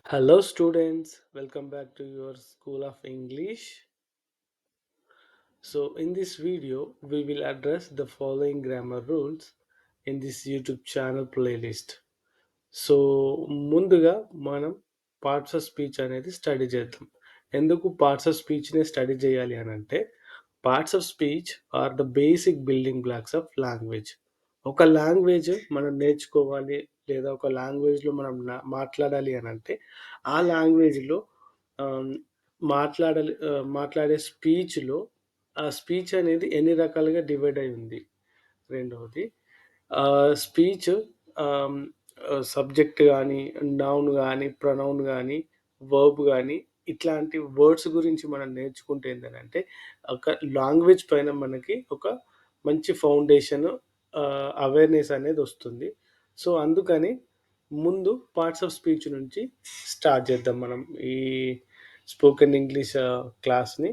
Hello, students. Welcome back to your School of English. So, in this video, we will address the following grammar rules in this YouTube channel playlist. So ముందుగా మనం parts of speech అనేది study చేద్దాం. ఎందుకు parts of స్పీచ్‌ని study చేయాలి అనంటే, parts of speech are the basic building blocks of language. ఒక language మనం నేర్చుకోవాలి లేదా ఒక లాంగ్వేజ్‌లో మనం మాట్లాడాలి అనంటే, ఆ లాంగ్వేజ్‌లో ఆహ్, మాట్లాడే స్పీచ్‌లో ఆ స్పీచ్ అనేది ఎన్ని రకాలుగా డివైడ్ అయి ఉంది. రెండవది స్పీచ్ ఆహ్, సబ్జెక్ట్ గానీ, నౌన్ గానీ, ప్రొనౌన్ గానీ, వర్బ్ గానీ ఇట్లాంటి వర్డ్స్ గురించి మనం నేర్చుకుంటే ఏందనంటే, ఒక లాంగ్వేజ్ పైన మనకి ఒక మంచి ఫౌండేషన్ అవేర్‌నెస్ అనేదొస్తుంది. సో, అందుకని ముందు పార్ట్స్ ఆఫ్ స్పీచ్ నుంచి స్టార్ట్ చేద్దాం మనం ఈ స్పోకెన్ ఇంగ్లీష్ క్లాస్‌ని.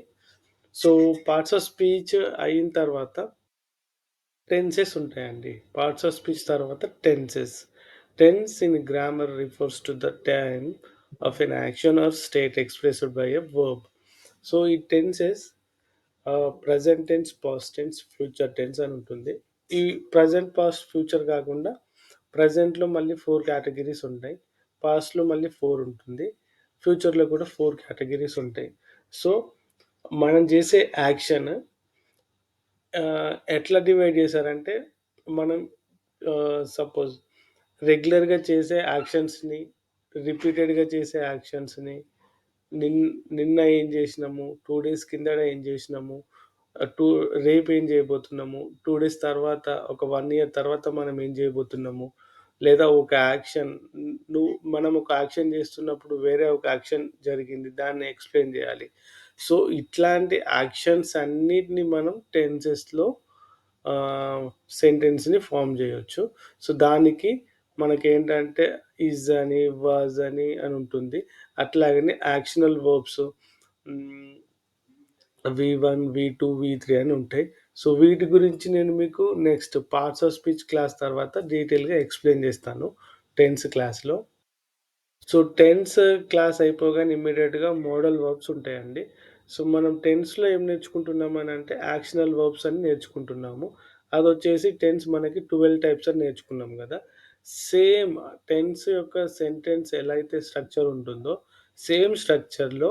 సో, పార్ట్స్ ఆఫ్ స్పీచ్ అయిన తర్వాత టెన్సెస్ ఉంటాయండి. పార్ట్స్ ఆఫ్ స్పీచ్ తర్వాత tenses. Tense in grammar refers to the time of an action or state expressed by a verb. So, ఈ tenses present tense, past tense, future tense అని ఉంటుంది. ఈ present, past, future కాకుండా ప్రెజెంట్‌లో మళ్ళీ 4 categories ఉంటాయి. పాస్ట్‌లో మళ్ళీ 4 ఉంటుంది. ఫ్యూచర్‌లో కూడా 4 కేటగరీస్ ఉంటాయి. సో, మనం చేసే యాక్షన్ ఎట్లా డివైడ్ చేశారంటే, మనం సపోజ్ రెగ్యులర్‌గా చేసే యాక్షన్స్‌ని, రిపీటెడ్‌గా చేసే యాక్షన్స్‌ని, నిన్ నిన్న ఏం జేసినాము, 2 డేస్ కిందట ఏం జేసినాము, ఆహ్, టూ రేపేం జేయబోతున్నాము, 2 డేస్ తర్వాత ఒక 1 ఇయర్ తర్వాత మనం ఏం జేయబోతున్నాము, లేదా ఒక యాక్షన్ మనం ఒక యాక్షన్ జేస్తున్నప్పుడు వేరే ఒక యాక్షన్ జరిగింది. దాన్ని ఎక్స్‌ప్లెయిన్ జేయాలి. సో, ఇట్లాంటి యాక్షన్స్ అన్నిటిని మనం టెన్సెస్‌లో ఆహ్, సెంటెన్స్‌ని ఫార్మ్ జేయొచ్చు. సో, దానికి మనకేంటంటే ఈజ్ అని, వాస్ అని ఉంటుంది. అట్లాగనే యాక్షనల్ వర్బ్స్ హ్మ్. వి1, వి2, వి3 అని ఉంటాయి. సో, వీటి గురించి నేను మీకు next parts of speech class తర్వాత డీటెయిల్‌గా ఎక్స్‌ప్లెయిన్ జేస్తాను. టెన్స్ క్లాస్‌లో. సో, టెన్స్ క్లాస్ అయిపోగానే ఇమ్మీడియేట్‌గా మోడల్ వర్బ్స్ ఉంటాయండి. సో, మనం టెన్స్‌లో ఏం నేర్చుకుంటున్నామనంటే యాక్షనల్ వర్బ్స్ అని నేర్చుకుంటున్నాము. అదొచ్చేసి టెన్స్ మనకి 12 టైప్స్ అని నేర్చుకున్నాం గదా! సేమ్ టెన్స్ యొక్క సెంటెన్స్ ఎలా అయితే స్ట్రక్చర్ ఉంటుందో, సేమ్ స్ట్రక్చర్‌లో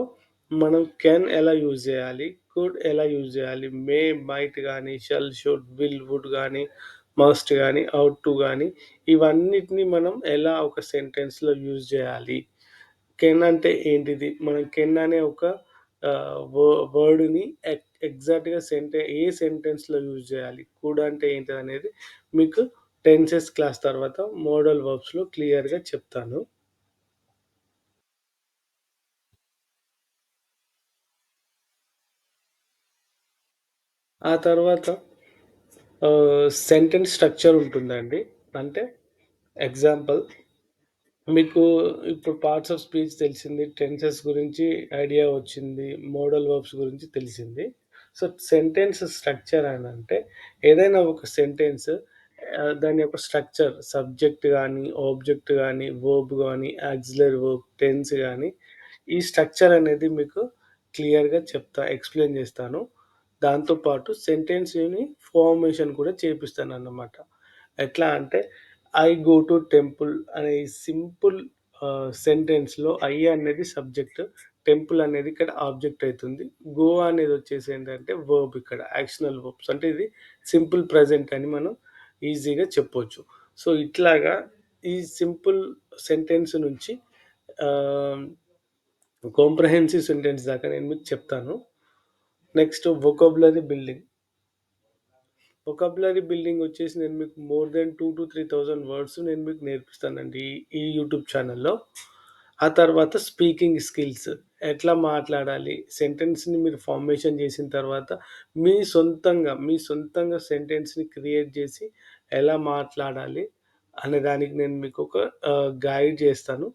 మనం కెన్ ఎలా యూజ్ జేయాలి, కుడ్ ఎలా యూజ్ జేయాలి, మే, మైట్ గానీ, షల్, షుడ్, విల్, వుడ్ గానీ, మస్ట్ గానీ, ఔట్ టు గానీ ఇవన్నిటిని మనం ఎలా ఒక సెంటెన్స్‌లో యూజ్ జేయాలి. కెన్ అంటే ఏంటిది? మనం కెన్ అనే ఒక ఆహ్, వ వర్డ్‌ని ఎగ్జాక్ట్‌గా ఏ సెంటెన్స్‌లో యూజ్ జేయాలి? కుడ్ అంటే ఏంటిదనేది మీకు టెన్సెస్ క్లాస్ తర్వాత మోడల్ వర్బ్స్‌లో క్లియర్‌గా చెప్తాను. ఆ తర్వాత సెంటెన్స్ స్ట్రక్చర్ ఉంటుందండి. అంటే ఎగ్జాంపుల్ మీకు ఇప్పుడు పార్ట్స్ ఆఫ్ స్పీచ్ తెలిసింది. టెన్సెస్ గురించి ఐడియా వచ్చింది. మోడల్ వర్బ్స్ గురించి తెలిసింది. సో, సెంటెన్స్ స్ట్రక్చర్ అనంటే ఏదైనా ఒక సెంటెన్స్ దాని యొక్క స్ట్రక్చర్ సబ్జెక్ట్ గానీ, ఆబ్జెక్ట్ గానీ, వర్బ్ గానీ, ఆక్సిలరీ వర్బ్, టెన్స్ గానీ ఈ స్ట్రక్చర్ అనేది మీకు క్లియర్‌గా ఎక్స్‌ప్లెయిన్ చేస్తాను. దాంతో పాటు సెంటెన్స్‌ని ఫార్మేషన్ కూడా చేపిస్తానన్నమాట. ఎట్లా అంటే ఐ గో టు టెంపుల్ అనే ఈ సింపుల్ సెంటెన్స్‌లో ఐ అనేది సబ్జెక్ట్, టెంపుల్ అనేది ఇక్కడ ఆబ్జెక్ట్ అయితుంది. గో అనేదొచ్చేసి ఏంటంటే వర్బ్ ఇక్కడ యాక్షనల్ వర్బ్స్. అంటే ఇది సింపుల్ ప్రెజెంట్ అని మనం ఈజీగా చెప్పొచ్చు. సో, ఇట్లాగా ఈ సింపుల్ సెంటెన్స్ నుంచి ఆహ్, కాంప్రహెన్సివ్ సెంటెన్స్ దాకా నేను మీకు చెప్తాను. Next vocabulary building. Vocabulary building వచ్చేసి నేను మీకు మోర్ దెన్ 2,000-3,000 వర్డ్స్ నేను మీకు నేర్పిస్తానండి ఈ యూట్యూబ్ ఛానెల్‌లో. ఆ తర్వాత స్పీకింగ్ స్కిల్స్ ఎట్లా మాట్లాడాలి? సెంటెన్స్‌ని మీరు ఫార్మేషన్ చేసిన తర్వాత మీ సొంతంగా సెంటెన్స్‌ని క్రియేట్ చేసి ఎలా మాట్లాడాలి? అనే దానికి నేను మీకొక గైడ్ చేస్తాను.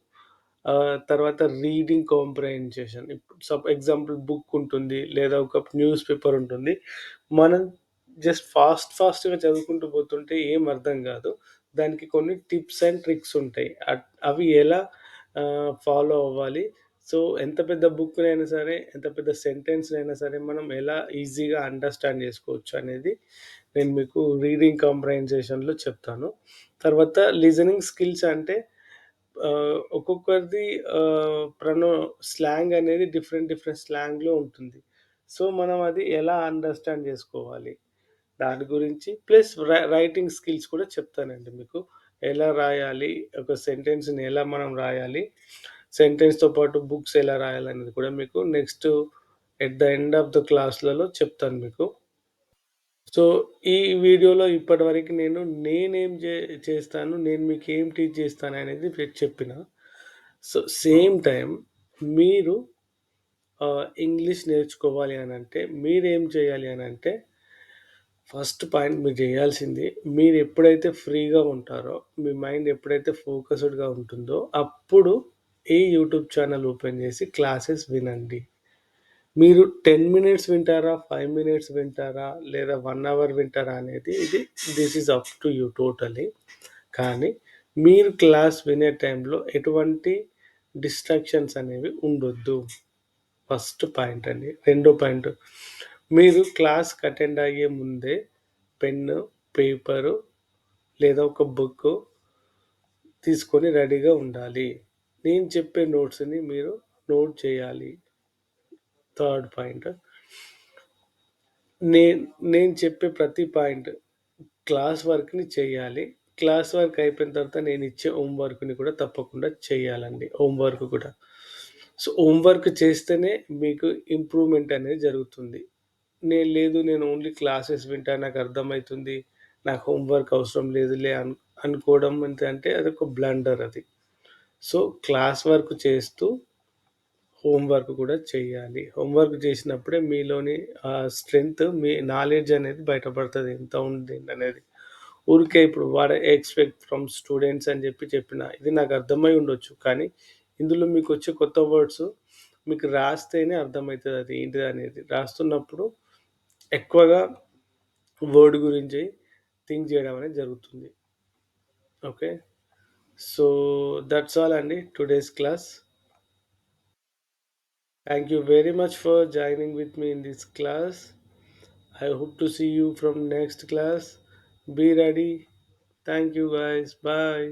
తర్వాత రీడింగ్ కాంప్రహెన్షన్. ఇప్పుడు ఎగ్జాంపుల్ బుక్ ఉంటుంది. లేదా ఒక న్యూస్ పేపర్ ఉంటుంది. మనం జస్ట్ ఫాస్ట్‌గా చదువుకుంటూ పోతుంటే ఏం అర్థం గాదు. దానికి కొన్ని టిప్స్ అండ్ ట్రిక్స్ ఉంటాయి. అవి ఎలా ఫాలో అవ్వాలి. సో, ఎంత పెద్ద బుక్‌నైనా సరే, ఎంత పెద్ద సెంటెన్స్‌నైనా సరే, మనం ఎలా ఈజీగా అండర్‌స్టాండ్ జేసుకోవచ్చు అనేది నేను మీకు రీడింగ్ కాంప్రహెన్సేషన్‌లో చెప్తాను. తర్వాత లిజనింగ్ స్కిల్స్ అంటే ఒక్కొక్కరిది స్లాంగ్ అనేది డిఫరెంట్ డిఫరెంట్ స్లాంగ్‌లో ఉంటుంది. సో, మనం అది ఎలా అండర్‌స్టాండ్ జేసుకోవాలి, దాని గురించి ప్లస్ రైటింగ్ స్కిల్స్ కూడా చెప్తానండి మీకు. ఎలా రాయాలి, ఒక సెంటెన్స్‌ని ఎలా మనం రాయాలి, సెంటెన్స్‌తో పాటు బుక్స్ ఎలా రాయాలనేది కూడా మీకు next at the end of the క్లాస్‌లలో చెప్తాను మీకు. సో, ఈ వీడియోలో ఇప్పటివరకు నేనేం చేస్తాను, నేను మీకేం టీచ్ చేస్తాననేది చెప్పిన. సో, సేమ్ టైమ్ మీరు ఇంగ్లీష్ నేర్చుకోవాలి అనంటే మీరేం చేయాలి అనంటే, ఫస్ట్ పాయింట్ మీరు చేయాల్సింది, మీరెప్పుడైతే ఫ్రీగా ఉంటారో, మీ మైండ్ ఎప్పుడైతే ఫోకస్‌డ్‌గా ఉంటుందో, అప్పుడు ఈ యూట్యూబ్ ఛానెల్ ఓపెన్ చేసి క్లాసెస్ వినండి. మీరు 10 మినిట్స్ వింటారా? 5 మినిట్స్ వింటారా? లేదా 1 అవర్ వింటారా? అనేది this is up to you totally. కానీ మీరు క్లాస్ వినే టైంలో ఎటువంటి డిస్ట్రాక్షన్స్ అనేవి ఉండొద్దు. ఫస్ట్ పాయింట్ అండి. రెండో పాయింట్, మీరు క్లాస్‌కి అటెండ్ అయ్యే ముందే పెన్ను, పేపరు లేదా ఒక బుక్కు తీసుకొని రెడీగా ఉండాలి. నేను చెప్పే నోట్స్‌ని మీరు నోట్ చేయాలి. థర్డ్ పాయింట్, నేను నేను చెప్పే ప్రతి పాయింట్ క్లాస్ వర్క్‌ని చేయాలి. క్లాస్ వర్క్ అయిపోయిన తర్వాత నేనిచ్చే హోమ్ వర్క్‌ని కూడా తప్పకుండా చేయాలండి. హోమ్ వర్క్ కూడా. సో, హోమ్ వర్క్ చేస్తేనే మీకు ఇంప్రూవ్‌మెంట్ అనేది జరుగుతుంది. నేను ఓన్లీ క్లాసెస్ వింటా, నాకర్థమైతుంది, నాకు హోమ్ వర్క్ అవసరం లేదులే అనుకోవడం అంటే అదొక బ్లండర్ అది. సో, క్లాస్ వర్క్ చేస్తూ హోమ్ వర్క్ కూడా చేయాలి. హోమ్ వర్క్ చేసినప్పుడే మీలోని స్ట్రెంగ్త్, మీ నాలెడ్జ్ అనేది బయటపడతది. ఎంత ఉందేంటనేది. ఊరికే ఇప్పుడు ఎక్స్‌పెక్ట్ ఫ్రమ్ స్టూడెంట్స్ అని చెప్పిన. ఇది నాకు అర్థమై ఉండొచ్చు. కానీ ఇందులో మీకొచ్చే కొత్త వర్డ్స్ మీకు రాస్తేనే అర్థమైతది అది ఏంటిదనేది. రాస్తున్నప్పుడు ఎక్కువగా వర్డ్ గురించి థింక్ చేయడం అనేది జరుగుతుంది. ఓకే. సో, దట్స్ ఆల్ అండి today's class. Thank you very much for joining with me in this class. I hope to see you from next class. Be ready. Thank you guys. Bye.